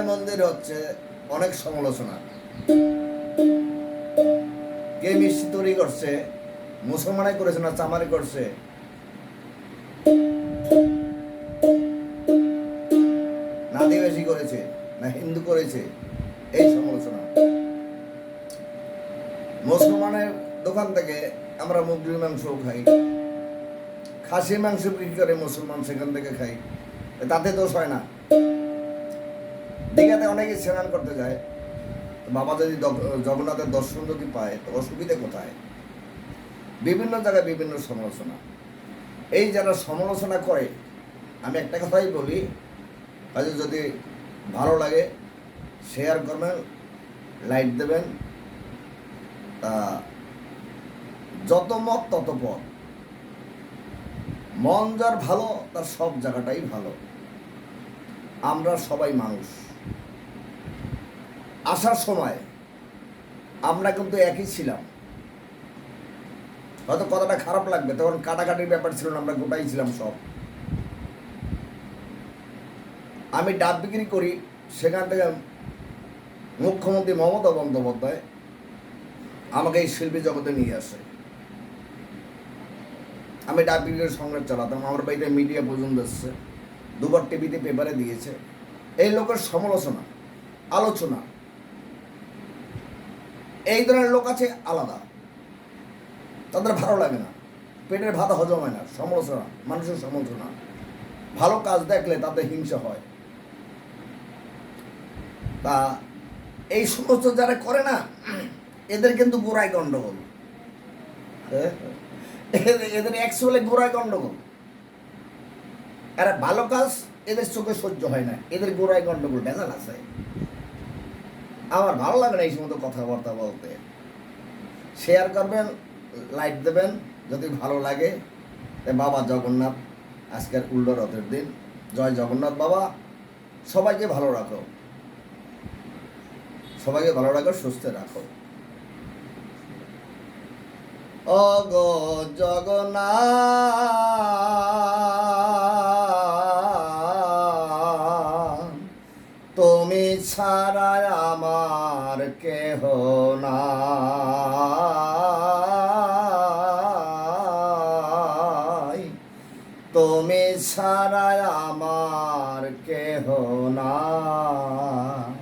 মন্দির হচ্ছে অনেক সমালোচনা। কে মিষ্টি তৈরি করছে, মুসলমানে করেছে না চামারি করছে, না আদিবাসী করেছে না হিন্দু করেছে, এই সমালোচনা। মুসলমানের দোকান থেকে আমরা মুরগির মাংস খাই, খাসি মাংস বিক্রি করে মুসলমান, সেখান থেকে খাই, তাতে দোষ হয় না। দীঘাতে অনেকে স্নান করতে যায়, বাবা যদি জগন্নাথের দর্শন যদি পায় তো অসুবিধা কোথায়? বিভিন্ন জায়গায় বিভিন্ন সমালোচনা। এই যারা সমালোচনা করে, আমি একটা কথাই বলি, হয়তো যদি ভালো লাগে শেয়ার করবেন, লাইক দেবেন, তা যত মত তত পথ। মন যার ভালো তার সব জায়গাটাই ভালো। আমরা সবাই মানুষ। আসার সময় আমরা কিন্তু একই ছিলাম। হয়তো কথাটা খারাপ লাগবে, তখন কাটাকাটির ব্যাপার ছিল না, আমরা গোটাই ছিলাম সব। আমি ডাব বিক্রি করি, সেখান থেকে মুখ্যমন্ত্রী মমতা বন্দ্যোপাধ্যায় আমাকে এই শিল্পী জগতে নিয়ে আসে। আমি ডাব বিক্রির সংগ্রাম চালাতাম, আমার বাড়িতে মিডিয়া পর্যন্ত এসছে, দুবার টিভিতে পেপারে দিয়েছে। এই লোকের সমালোচনা, আলোচনা, এই ধরনের লোক আছে আলাদা, তাদের ভালো লাগে না, পেটের ভাত হজম হয় না। সমালোচনা, মানুষের সমালোচনা, ভালো কাজ দেখলে তাদের হিংসা হয়। তা এই সমস্ত যারা করে না, এদের কিন্তু গোড়ায় গন্ডগোল, এদের অ্যাকচুয়ালি গোড়ায় গন্ডগোল। এরা ভালো কাজ এদের চোখে সহ্য হয় না, এদের গোড়ায় গন্ডগোল ভেজাল আছে। আমার ভালো লাগে না এই সমস্ত কথাবার্তা বলতে। শেয়ার করবেন, লাইক দেবেন যদি ভালো লাগে। বাবা জগন্নাথ, আজকের উল্টো রথের দিন, জয় জগন্নাথ বাবা। সবাইকে ভালো রাখো, সবাইকে ভালো রাখো, সুস্থ রাখো। অগো জগন্নাথ, তুমি ছাড়া আমার কেহ নাই, তুমি ছাড়া আমার কেহ নাই।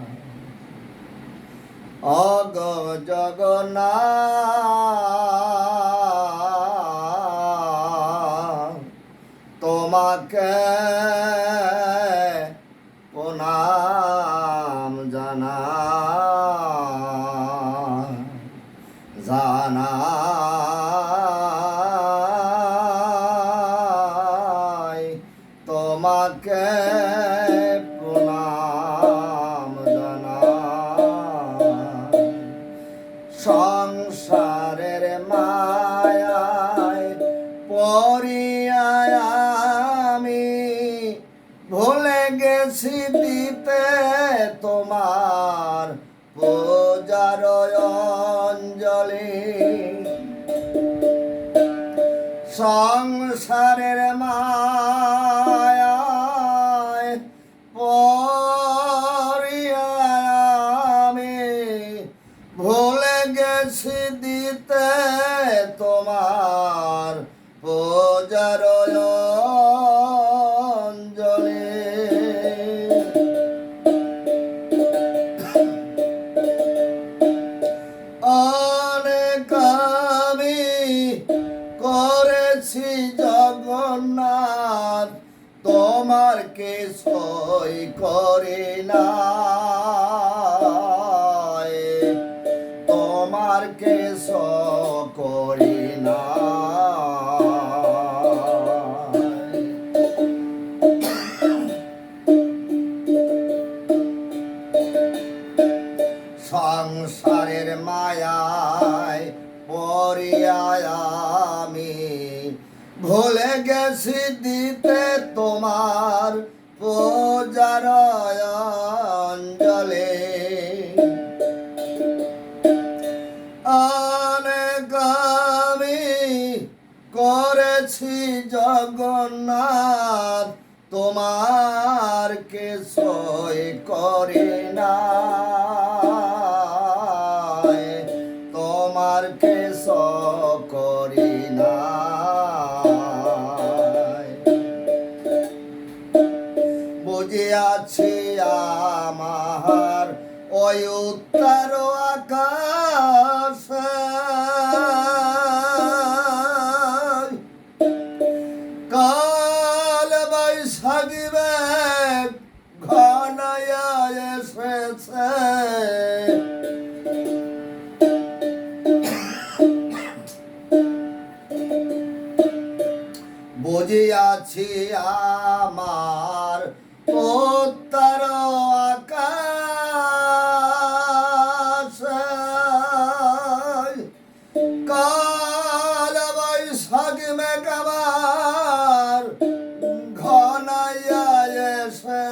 অগো জগন্নাথ, তোমাকে প্রণাম জানাই, তোমাকে প্রণাম জানাই। সংসারের মায়ায় পড়িয়া আমি ভুলে গেছি দিতে তোমার পূজার অঞ্জলি। সংসারের মায়ায় পড়িয়া আমি ভুলে গেছি দিতে তোমার পূজার অঞ্জলি। অনেক আমি করেছি জগন্নাথ, তোমার কিছুই করি না, তোমার কিছু করি না। সংসারের মায়ায় পড়িয়া আমি ভুলে গেছি দিতে তোমার পূজার অঞ্জলি। অনেক আমি করেছি জগন্নাথ, তোমার কিছুই করি না, তোমার কিছু করি না। বুঝিয়াছি আমার ওই উত্তর আকাশ, কাল বৈশাখী মেঘ ঘনাইয়া এসেছে। বুঝিয়াছি আমার উত্তর আকাশ, কাল বৈশাখী মেঘ আমার ঘনাইয়া এসে